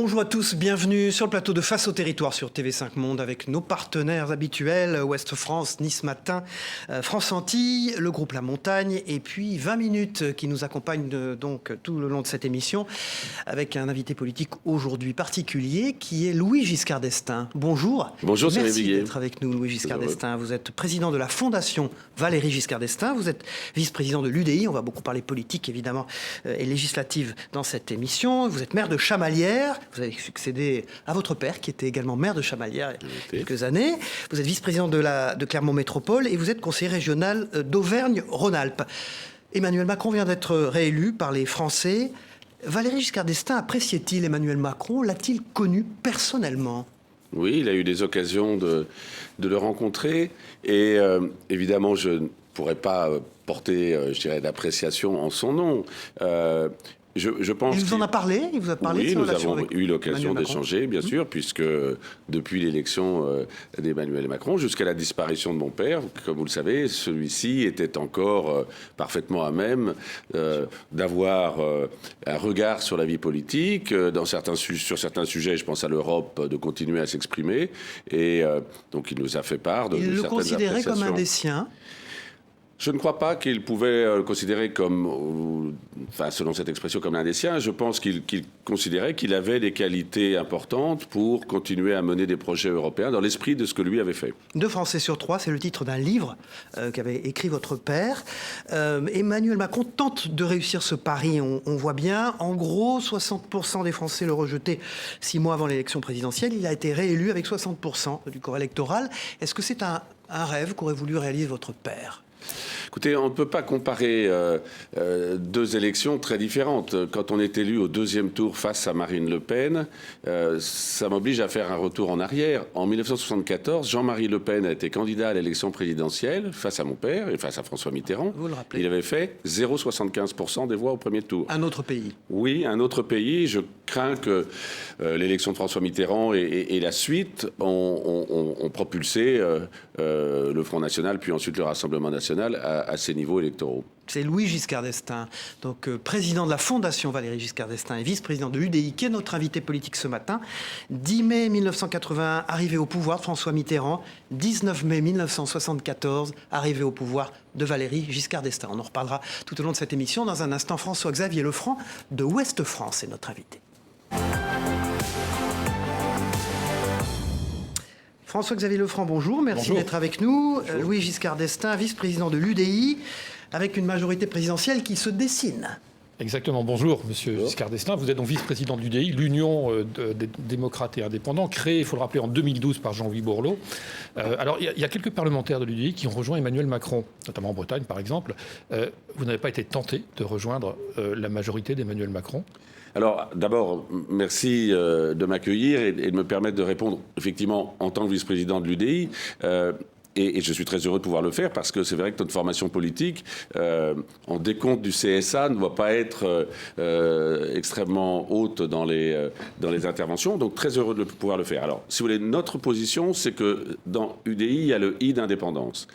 Bonjour à tous, bienvenue sur le plateau de Face au territoire sur TV5 Monde avec nos partenaires habituels, Ouest France, Nice Matin, France Antilles, le groupe La Montagne et puis 20 minutes qui nous accompagnent donc tout le long de cette émission avec un invité politique aujourd'hui particulier qui est Louis Giscard d'Estaing. Bonjour. Bonjour, merci d'être avec nous Louis Giscard d'Estaing. Vous êtes président de la Fondation Valéry Giscard d'Estaing, vous êtes vice-président de l'UDI, on va beaucoup parler politique évidemment et législative dans cette émission. Vous êtes maire de Chamalières. Vous avez succédé à votre père, qui était également maire de Chamalières il y a quelques années. Vous êtes vice-président de Clermont Métropole et vous êtes conseiller régional d'Auvergne-Rhône-Alpes. Emmanuel Macron vient d'être réélu par les Français. Valéry Giscard d'Estaing appréciait-il Emmanuel Macron? L'a-t-il connu personnellement? Oui, il a eu des occasions de le rencontrer. Et évidemment, je ne pourrais pas porter, je dirais, d'appréciation en son nom. Je pense il vous en a parlé? Il vous a parlé oui, de nous avons eu l'occasion d'échanger, bien sûr, puisque depuis l'élection d'Emmanuel Macron jusqu'à la disparition de mon père, comme vous le savez, celui-ci était encore parfaitement à même d'avoir un regard sur la vie politique, sur certains sujets, je pense à l'Europe, de continuer à s'exprimer. Et donc il nous a fait part de certaines appréciations. Il le considérait comme un des siens? Je ne crois pas qu'il pouvait le considérer comme, selon cette expression, comme l'un des siens. Je pense qu'il considérait qu'il avait des qualités importantes pour continuer à mener des projets européens dans l'esprit de ce que lui avait fait. 2 Français sur 3, c'est le titre d'un livre qu'avait écrit votre père. Emmanuel Macron tente de réussir ce pari, on voit bien. En gros, 60% des Français le rejetaient 6 mois avant l'élection présidentielle. Il a été réélu avec 60% du corps électoral. Est-ce que c'est un rêve qu'aurait voulu réaliser votre père ? Écoutez, on ne peut pas comparer 2 élections très différentes. Quand on est élu au 2e tour face à Marine Le Pen, ça m'oblige à faire un retour en arrière. En 1974, Jean-Marie Le Pen a été candidat à l'élection présidentielle face à mon père et face à François Mitterrand. Vous le rappelez. Il avait fait 0,75% des voix au premier tour. Un autre pays. Oui, un autre pays. Je crains que l'élection de François Mitterrand et la suite ont propulsé le Front National, puis ensuite le Rassemblement National à ces niveaux électoraux. C'est Louis Giscard d'Estaing, donc président de la Fondation Valéry Giscard d'Estaing et vice-président de l'UDI, qui est notre invité politique ce matin. 10 mai 1981, arrivé au pouvoir de François Mitterrand. 19 mai 1974, arrivé au pouvoir de Valéry Giscard d'Estaing. On en reparlera tout au long de cette émission. Dans un instant, François-Xavier Lefranc de Ouest France est notre invité. François-Xavier Lefranc, bonjour. Merci d'être avec nous. Bonjour. Louis Giscard d'Estaing, vice-président de l'UDI, avec une majorité présidentielle qui se dessine. Exactement. Bonjour, monsieur Giscard d'Estaing. Vous êtes donc vice-président de l'UDI, l'Union des démocrates et indépendants, créée, il faut le rappeler, en 2012 par Jean-Louis Borloo. Alors, il y a quelques parlementaires de l'UDI qui ont rejoint Emmanuel Macron, notamment en Bretagne, par exemple. Vous n'avez pas été tenté de rejoindre la majorité d'Emmanuel Macron ? Alors, d'abord, merci de m'accueillir et de me permettre de répondre, effectivement, en tant que vice-président de l'UDI. Et je suis très heureux de pouvoir le faire parce que c'est vrai que notre formation politique, en décompte du CSA, ne doit pas être extrêmement haute dans les interventions. Donc, très heureux de pouvoir le faire. Alors, si vous voulez, notre position, c'est que dans UDI, il y a le I d'indépendance.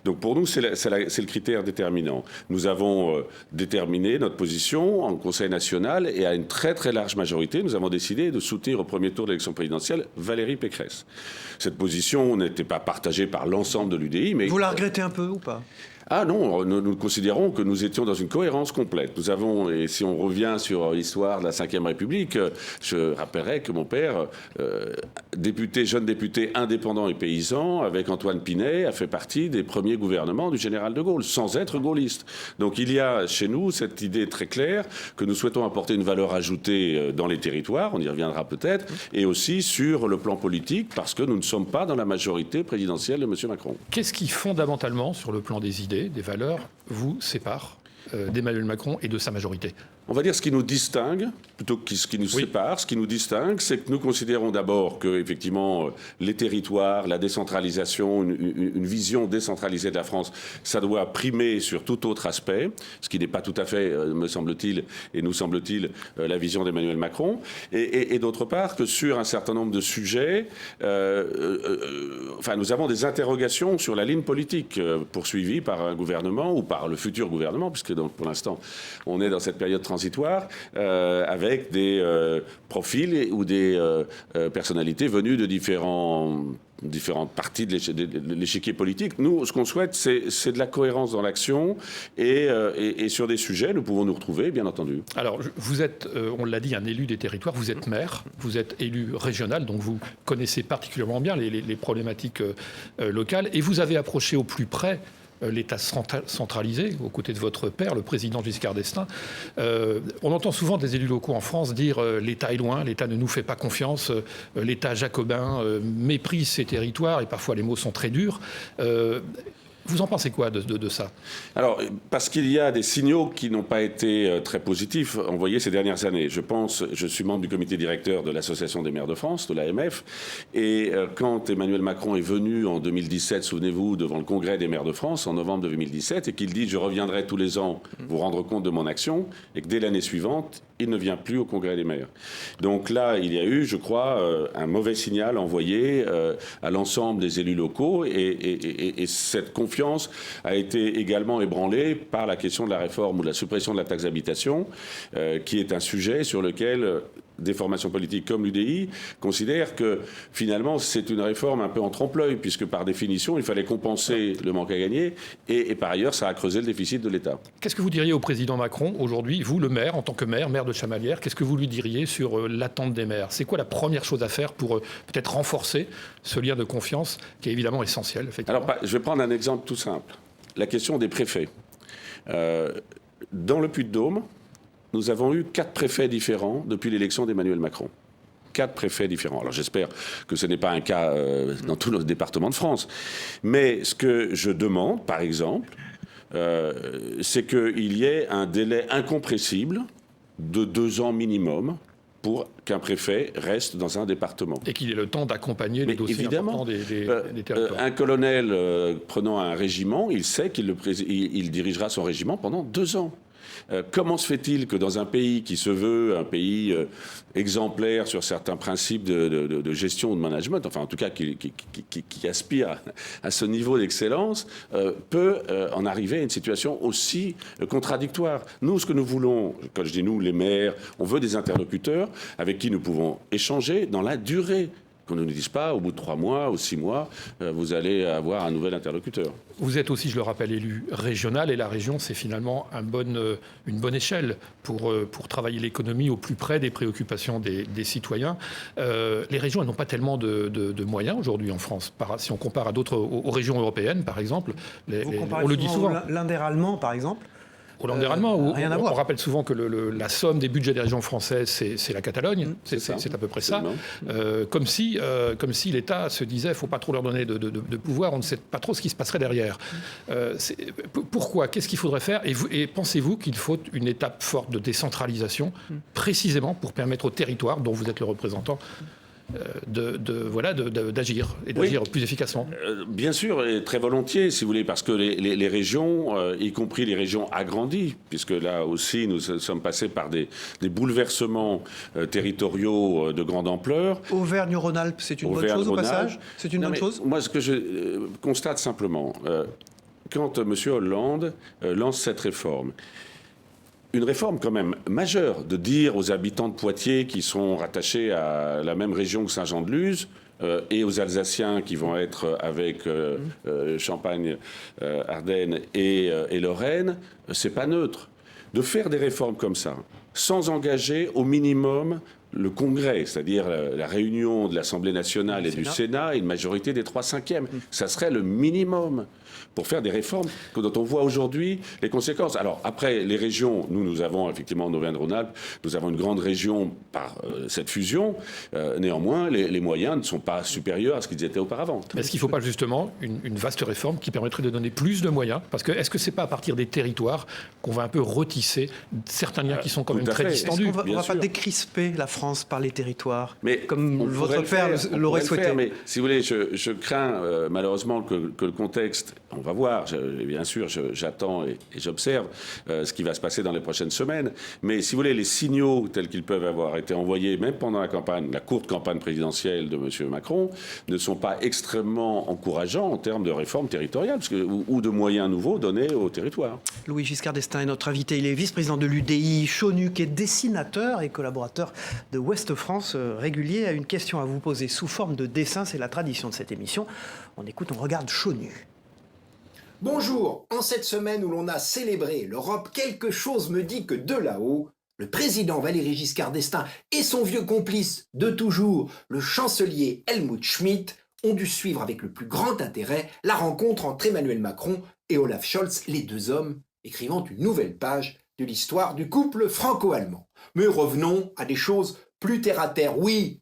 Donc, pour nous, c'est le critère déterminant. Nous avons déterminé notre position en Conseil national et à une très, très large majorité, nous avons décidé de soutenir au premier tour de l'élection présidentielle Valérie Pécresse. Cette position n'était pas partagée par l'ensemble de l'UDI, mais... Vous la regrettez un peu ou pas ? Ah non, nous considérons que nous étions dans une cohérence complète. Nous avons, et si on revient sur l'histoire de la Ve République, je rappellerai que mon père, jeune député indépendant et paysan, avec Antoine Pinet, a fait partie des premiers gouvernements du général de Gaulle, sans être gaulliste. Donc il y a chez nous cette idée très claire que nous souhaitons apporter une valeur ajoutée dans les territoires, on y reviendra peut-être, et aussi sur le plan politique, parce que nous ne sommes pas dans la majorité présidentielle de M. Macron. Qu'est-ce qui, fondamentalement, sur le plan des idées, des valeurs, vous sépare d'Emmanuel Macron et de sa majorité ? On va dire ce qui nous distingue, plutôt que ce qui nous sépare. Ce qui nous distingue, c'est que nous considérons d'abord que, effectivement, les territoires, la décentralisation, une vision décentralisée de la France, ça doit primer sur tout autre aspect, ce qui n'est pas tout à fait, me semble-t-il, et nous semble-t-il, la vision d'Emmanuel Macron. Et d'autre part, que sur un certain nombre de sujets, nous avons des interrogations sur la ligne politique poursuivie par un gouvernement ou par le futur gouvernement, puisque pour l'instant, on est dans cette période transitoire avec des profils ou des personnalités venues de différentes parties de l'échiquier politique. Nous, ce qu'on souhaite, c'est de la cohérence dans l'action et sur des sujets, nous pouvons nous retrouver, bien entendu. Alors, vous êtes, on l'a dit, un élu des territoires, vous êtes maire, vous êtes élu régional, donc vous connaissez particulièrement bien les problématiques locales, et vous avez approché au plus près l'État centralisé, aux côtés de votre père, le président Giscard d'Estaing. On entend souvent des élus locaux en France dire l'État est loin, l'État ne nous fait pas confiance, l'État jacobin méprise ses territoires, et parfois les mots sont très durs. Vous en pensez quoi de ça? Alors, parce qu'il y a des signaux qui n'ont pas été très positifs envoyés ces dernières années. Je suis membre du comité directeur de l'Association des maires de France, de l'AMF, et quand Emmanuel Macron est venu en 2017, souvenez-vous, devant le Congrès des maires de France, en novembre 2017, et qu'il dit « je reviendrai tous les ans vous rendre compte de mon action », et que dès l'année suivante, il ne vient plus au Congrès des maires. Donc là, il y a eu, je crois, un mauvais signal envoyé à l'ensemble des élus locaux, et cette confiance a été également ébranlée par la question de la réforme ou de la suppression de la taxe d'habitation, qui est un sujet sur lequel des formations politiques comme l'UDI considèrent que finalement c'est une réforme un peu en trompe-l'œil, puisque par définition il fallait compenser le manque à gagner et par ailleurs ça a creusé le déficit de l'État. Qu'est-ce que vous diriez au président Macron aujourd'hui, vous le maire, en tant que maire de Chamalières, qu'est-ce que vous lui diriez sur l'attente des maires? C'est quoi la première chose à faire pour peut-être renforcer ce lien de confiance qui est évidemment essentiel, effectivement? Alors je vais prendre un exemple tout simple, la question des préfets. Dans le Puy-de-Dôme, nous avons eu 4 préfets différents depuis l'élection d'Emmanuel Macron. 4 préfets différents. Alors j'espère que ce n'est pas un cas dans tous nos départements de France. Mais ce que je demande, par exemple, c'est qu'il y ait un délai incompressible de 2 ans minimum pour qu'un préfet reste dans un département. Et qu'il ait le temps d'accompagner les dossiers importants des territoires. Un colonel prenant un régiment, il sait qu'il dirigera son régiment pendant 2 ans. Comment se fait-il que dans un pays qui se veut un pays exemplaire sur certains principes de gestion ou de management, enfin en tout cas qui aspire à ce niveau d'excellence, peut en arriver à une situation aussi contradictoire? Nous, ce que nous voulons, quand je dis nous, les maires, on veut des interlocuteurs avec qui nous pouvons échanger dans la durée. Qu'on ne nous dise pas, au bout de 3 mois ou 6 mois, vous allez avoir un nouvel interlocuteur. Vous êtes aussi, je le rappelle, élu régional, et la région, c'est finalement une bonne échelle pour travailler l'économie au plus près des préoccupations des citoyens. Les régions, elles n'ont pas tellement de moyens aujourd'hui en France. Si on compare à aux régions européennes, par exemple, on le dit souvent. L'Inter-allemand, par exemple. Hollandais-allemand, on rappelle souvent que la somme des budgets des régions françaises, c'est la Catalogne, c'est à peu près ça. Comme si l'État se disait, il ne faut pas trop leur donner de pouvoir, on ne sait pas trop ce qui se passerait derrière. Pourquoi? Qu'est-ce qu'il faudrait faire? Et pensez-vous qu'il faut une étape forte de décentralisation, précisément pour permettre aux territoires, dont vous êtes le représentant, d'agir et d'agir plus efficacement? Bien sûr, et très volontiers, si vous voulez, parce que les régions, y compris les régions agrandies, puisque là aussi nous sommes passés par des bouleversements territoriaux de grande ampleur. Auvergne-Rhône-Alpes, c'est une bonne chose au passage? C'est une bonne chose? Moi, ce que je constate simplement, quand M. Hollande lance cette réforme, une réforme quand même majeure, de dire aux habitants de Poitiers qui sont rattachés à la même région que Saint-Jean-de-Luz et aux Alsaciens qui vont être avec Champagne, Ardennes et Lorraine, c'est pas neutre. De faire des réformes comme ça, sans engager au minimum le Congrès, c'est-à-dire la réunion de l'Assemblée nationale et du Sénat et une majorité des 3/5. Ça serait le minimum pour faire des réformes dont on voit aujourd'hui les conséquences. Alors après, les régions, nous avons effectivement en Auvergne-Rhône-Alpes, nous avons une grande région par cette fusion. Néanmoins, les moyens ne sont pas supérieurs à ce qu'ils étaient auparavant. Est-ce qu'il ne faut pas justement une vaste réforme qui permettrait de donner plus de moyens? Parce que est-ce que ce n'est pas à partir des territoires qu'on va un peu retisser certains liens qui sont quand même très distendus? Est-ce qu'on ne va pas décrisper la France France par les territoires, mais comme votre père l'aurait souhaité. Mais si vous voulez, je crains malheureusement que le contexte, on va voir, bien sûr, j'attends et j'observe ce qui va se passer dans les prochaines semaines, mais si vous voulez, les signaux tels qu'ils peuvent avoir été envoyés, même pendant la courte campagne présidentielle de M. Macron, ne sont pas extrêmement encourageants en termes de réforme territoriale ou de moyens nouveaux donnés au territoire. Louis Giscard d'Estaing est notre invité. Il est vice-président de l'UDI, Chonu, qui est dessinateur et collaborateur de Ouest France régulier. A une question à vous poser sous forme de dessin. C'est la tradition de cette émission. On écoute, on regarde Chonu. Bonjour. En cette semaine où l'on a célébré l'Europe, quelque chose me dit que de là-haut, le président Valéry Giscard d'Estaing et son vieux complice de toujours, le chancelier Helmut Schmidt, ont dû suivre avec le plus grand intérêt la rencontre entre Emmanuel Macron et Olaf Scholz, les deux hommes écrivant une nouvelle page de l'histoire du couple franco-allemand. Mais revenons à des choses plus terre-à-terre. Oui,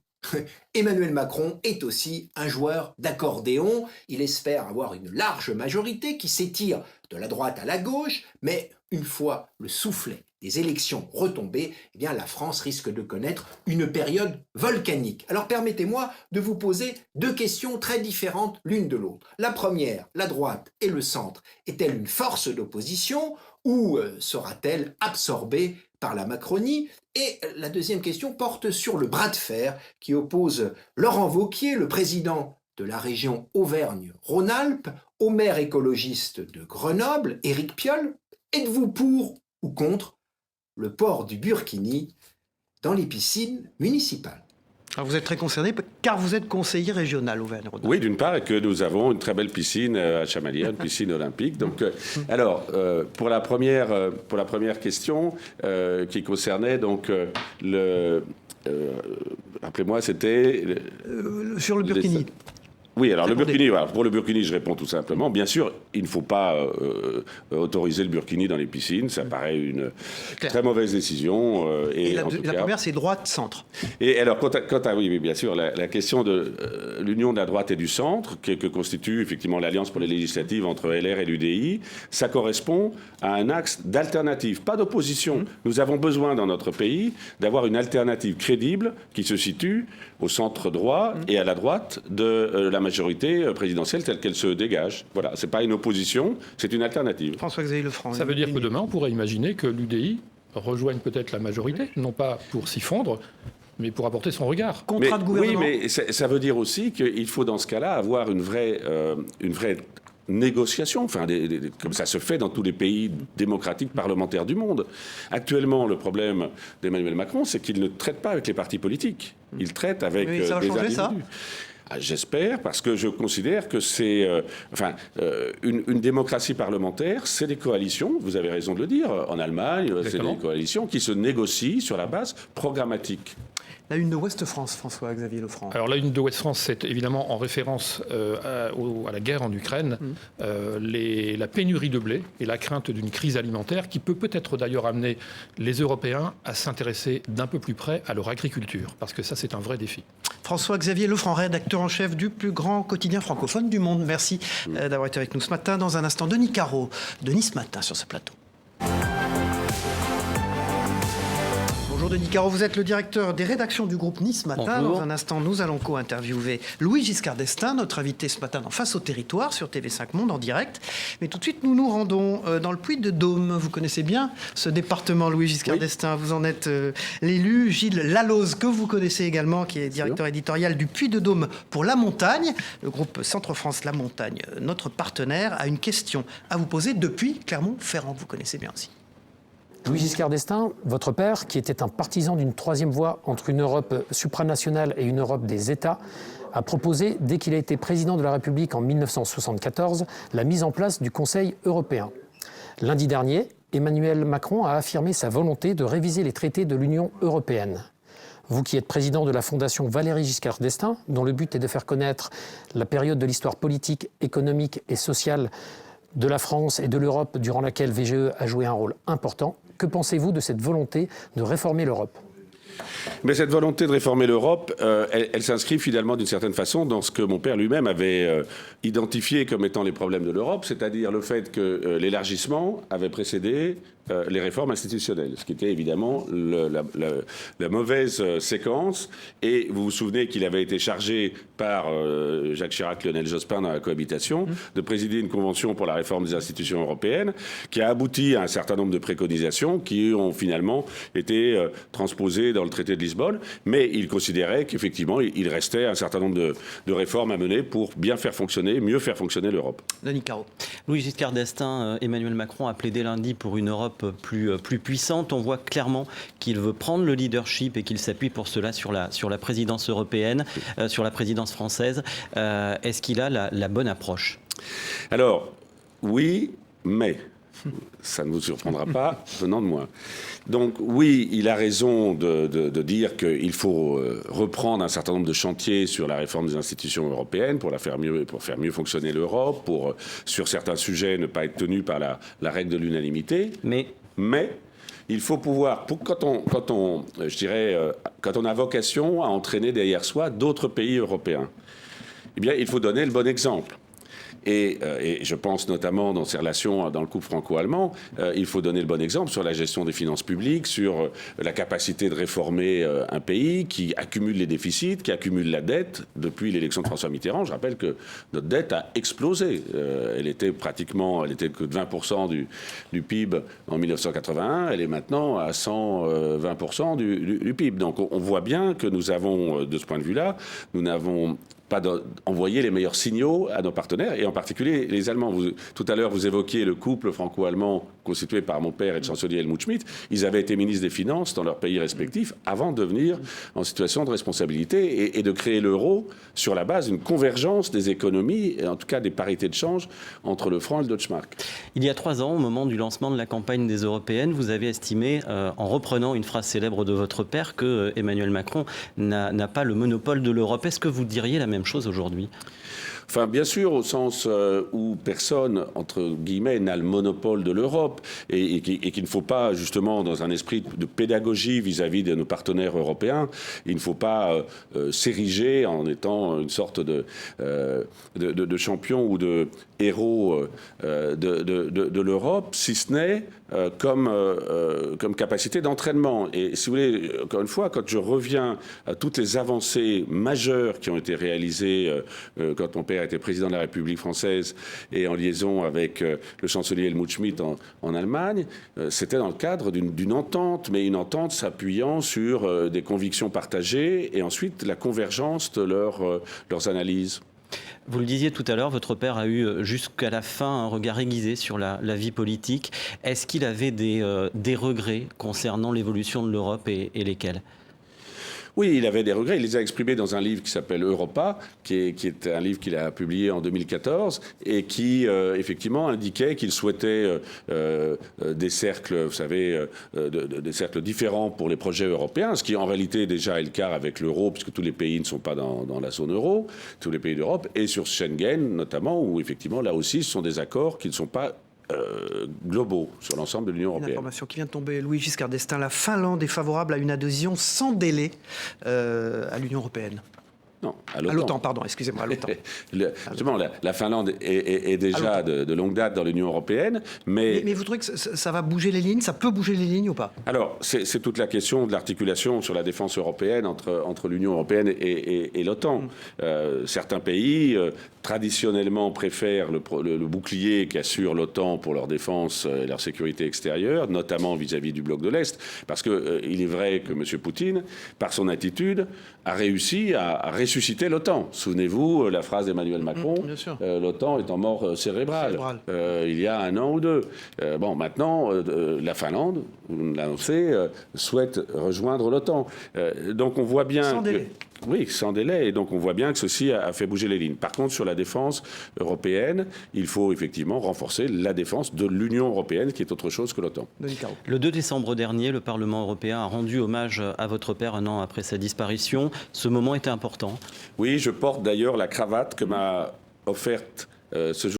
Emmanuel Macron est aussi un joueur d'accordéon. Il espère avoir une large majorité qui s'étire de la droite à la gauche, mais une fois le soufflet des élections retombées, eh bien la France risque de connaître une période volcanique. Alors permettez-moi de vous poser deux questions très différentes l'une de l'autre. La première, la droite et le centre, est-elle une force d'opposition ou sera-t-elle absorbée par la Macronie? Et la deuxième question porte sur le bras de fer qui oppose Laurent Wauquiez, le président de la région Auvergne-Rhône-Alpes, au maire écologiste de Grenoble, Éric Piolle. Êtes-vous pour ou contre le port du burkini dans les piscines municipales? Alors vous êtes très concerné car vous êtes conseiller régional Auvergne-Rhône-Alpes. Oui, d'une part, et que nous avons une très belle piscine à Chamalières, une piscine olympique. Donc, pour la première question qui concernait donc rappelez-moi, c'était sur le burkini. Oui, alors le burkini, voilà, pour le burkini, je réponds tout simplement. Bien sûr, il ne faut pas autoriser le burkini dans les piscines. Ça paraît une très mauvaise décision. Et la première, c'est droite-centre. Et alors, oui, bien sûr, la question de l'union de la droite et du centre, que constitue effectivement l'Alliance pour les législatives entre LR et l'UDI, ça correspond à un axe d'alternative, pas d'opposition. Nous avons besoin dans notre pays d'avoir une alternative crédible qui se situe au centre droit et à la droite de la majorité présidentielle telle qu'elle se dégage. Voilà, c'est pas une opposition, c'est une alternative. François-Xavier Lefranc. Ça veut dire que demain, on pourrait imaginer que l'UDI rejoigne peut-être la majorité, non pas pour s'y fondre, mais pour apporter son regard. Contrat de gouvernement. Oui, mais ça veut dire aussi qu'il faut dans ce cas-là avoir une vraie négociation, comme ça se fait dans tous les pays démocratiques parlementaires du monde. Actuellement, le problème d'Emmanuel Macron, c'est qu'il ne traite pas avec les partis politiques. Il traite avec mais ça va changer, individus. ça J'espère, parce que je considère que c'est... une démocratie parlementaire, c'est des coalitions, vous avez raison de le dire, en Allemagne, c'est des coalitions qui se négocient sur la base programmatique. La une de Ouest France, François-Xavier Lefranc. Alors la une de Ouest France, c'est évidemment en référence à la guerre en Ukraine, la pénurie de blé et la crainte d'une crise alimentaire qui peut peut-être d'ailleurs amener les Européens à s'intéresser d'un peu plus près à leur agriculture, parce que ça c'est un vrai défi. François-Xavier Lefranc, rédacteur en chef du plus grand quotidien francophone du monde. Merci d'avoir été avec nous ce matin. Dans un instant, Denis Caro de Nice Matin sur ce plateau. Bonjour Denis Caro, vous êtes le directeur des rédactions du groupe Nice Matin. Bonjour. Dans un instant, nous allons co-interviewer Louis Giscard d'Estaing, notre invité ce matin dans Face au territoire sur TV5 Monde en direct. Mais tout de suite, nous nous rendons dans le Puy-de-Dôme. Vous connaissez bien ce département, Louis Giscard d'Estaing. Vous en êtes l'élu. Gilles Laloze, que vous connaissez également, qui est directeur éditorial du Puy-de-Dôme pour La Montagne. Le groupe Centre-France La Montagne, notre partenaire, a une question à vous poser depuis Clermont-Ferrand. Vous connaissez bien aussi. Louis Giscard d'Estaing, votre père, qui était un partisan d'une troisième voie entre une Europe supranationale et une Europe des États, a proposé, dès qu'il a été président de la République en 1974, la mise en place du Conseil européen. Lundi dernier, Emmanuel Macron a affirmé sa volonté de réviser les traités de l'Union européenne. Vous qui êtes président de la Fondation Valéry Giscard d'Estaing, dont le but est de faire connaître la période de l'histoire politique, économique et sociale de la France et de l'Europe durant laquelle VGE a joué un rôle important, que pensez-vous de cette volonté de réformer l'Europe ? Mais cette volonté de réformer l'Europe, elle s'inscrit finalement d'une certaine façon dans ce que mon père lui-même avait identifié comme étant les problèmes de l'Europe, c'est-à-dire le fait que l'élargissement avait précédé les réformes institutionnelles, ce qui était évidemment la mauvaise séquence. Et vous vous souvenez qu'il avait été chargé par Jacques Chirac, Lionel Jospin dans la cohabitation, de présider une convention pour la réforme des institutions européennes, qui a abouti à un certain nombre de préconisations qui ont finalement été transposées dans le traité de Lisbonne. Mais il considérait qu'effectivement, il restait un certain nombre de réformes à mener pour bien faire fonctionner, mieux faire fonctionner l'Europe. Denis Caro. Louis Giscard d'Estaing, Emmanuel Macron a plaidé lundi pour une Europe plus puissante. On voit clairement qu'il veut prendre le leadership et qu'il s'appuie pour cela sur la présidence européenne, sur la présidence française. Est-ce qu'il a la bonne approche? Alors, oui, mais ça ne vous surprendra pas venant de moi. Donc oui, il a raison de dire qu'il faut reprendre un certain nombre de chantiers sur la réforme des institutions européennes pour faire mieux fonctionner l'Europe, pour sur certains sujets ne pas être tenu par la règle de l'unanimité. Mais il faut pouvoir, quand on a vocation à entraîner derrière soi d'autres pays européens, eh bien, il faut donner le bon exemple. Et je pense notamment dans ces relations dans le couple franco-allemand, il faut donner le bon exemple sur la gestion des finances publiques, sur la capacité de réformer un pays qui accumule les déficits, qui accumule la dette. Depuis l'élection de François Mitterrand, je rappelle que notre dette a explosé. Elle était que de 20% du PIB en 1981. Elle est maintenant à 120% du PIB. Donc on voit bien que nous avons, de ce point de vue-là, nous n'avons pas envoyer les meilleurs signaux à nos partenaires, et en particulier les Allemands. Tout à l'heure, vous évoquiez le couple franco-allemand constitué par mon père et le chancelier Helmut Schmidt. Ils avaient été ministres des Finances dans leurs pays respectifs avant de devenir en situation de responsabilité et de créer l'euro sur la base d'une convergence des économies, et en tout cas des parités de change entre le franc et le Deutschmark. Il y a 3 ans, au moment du lancement de la campagne des Européennes, vous avez estimé, en reprenant une phrase célèbre de votre père, que Emmanuel Macron n'a pas le monopole de l'Europe. Est-ce que vous diriez la même chose aujourd'hui? Enfin, bien sûr, au sens où personne, entre guillemets, n'a le monopole de l'Europe et qu'il ne faut pas, justement, dans un esprit de pédagogie vis-à-vis de nos partenaires européens, il ne faut pas s'ériger en étant une sorte de champion ou de héros de l'Europe, si ce n'est comme capacité d'entraînement. Et si vous voulez, encore une fois, quand je reviens à toutes les avancées majeures qui ont été réalisées quand mon père était président de la République française et en liaison avec le chancelier Helmut Schmidt en Allemagne, c'était dans le cadre d'une entente, mais une entente s'appuyant sur des convictions partagées et ensuite la convergence de leurs analyses. Vous le disiez tout à l'heure, votre père a eu jusqu'à la fin un regard aiguisé sur la vie politique. Est-ce qu'il avait des regrets concernant l'évolution de l'Europe et lesquels ? Oui, il avait des regrets. Il les a exprimés dans un livre qui s'appelle Europa, qui est un livre qu'il a publié en 2014 et qui, effectivement, indiquait qu'il souhaitait des cercles, vous savez, des cercles différents pour les projets européens, ce qui en réalité déjà est le cas avec l'euro, puisque tous les pays ne sont pas dans la zone euro, tous les pays d'Europe, et sur Schengen notamment, où effectivement, là aussi, ce sont des accords qui ne sont pas globaux sur l'ensemble de l'Union européenne. Une information qui vient de tomber, Louis Giscard d'Estaing. La Finlande est favorable à une adhésion sans délai à l'Union européenne. Non, à l'OTAN, pardon, excusez-moi, à l'OTAN. Justement, la Finlande est déjà de longue date dans l'Union européenne, mais vous trouvez que ça va bouger les lignes? Ça peut bouger les lignes ou pas? Alors, c'est toute la question de l'articulation sur la défense européenne entre l'Union européenne et l'OTAN. Certains pays, traditionnellement, préfèrent le bouclier qu'assure l'OTAN pour leur défense et leur sécurité extérieure, notamment vis-à-vis du bloc de l'Est, parce qu'il est vrai que M. Poutine, par son attitude, a réussi à ressusciter l'OTAN. Souvenez-vous la phrase d'Emmanuel Macron, l'OTAN est en mort cérébrale. Il y a 1 an ou 2. Bon, maintenant, la Finlande, vous l'annoncez, souhaite rejoindre l'OTAN. Donc on voit bien... Sans délai. Oui, sans délai. Et donc on voit bien que ceci a fait bouger les lignes. Par contre, sur la défense européenne, il faut effectivement renforcer la défense de l'Union européenne, qui est autre chose que l'OTAN. Le 2 décembre dernier, le Parlement européen a rendu hommage à votre père 1 an après sa disparition. Ce moment était important. Oui, je porte d'ailleurs la cravate que m'a offerte ce jour.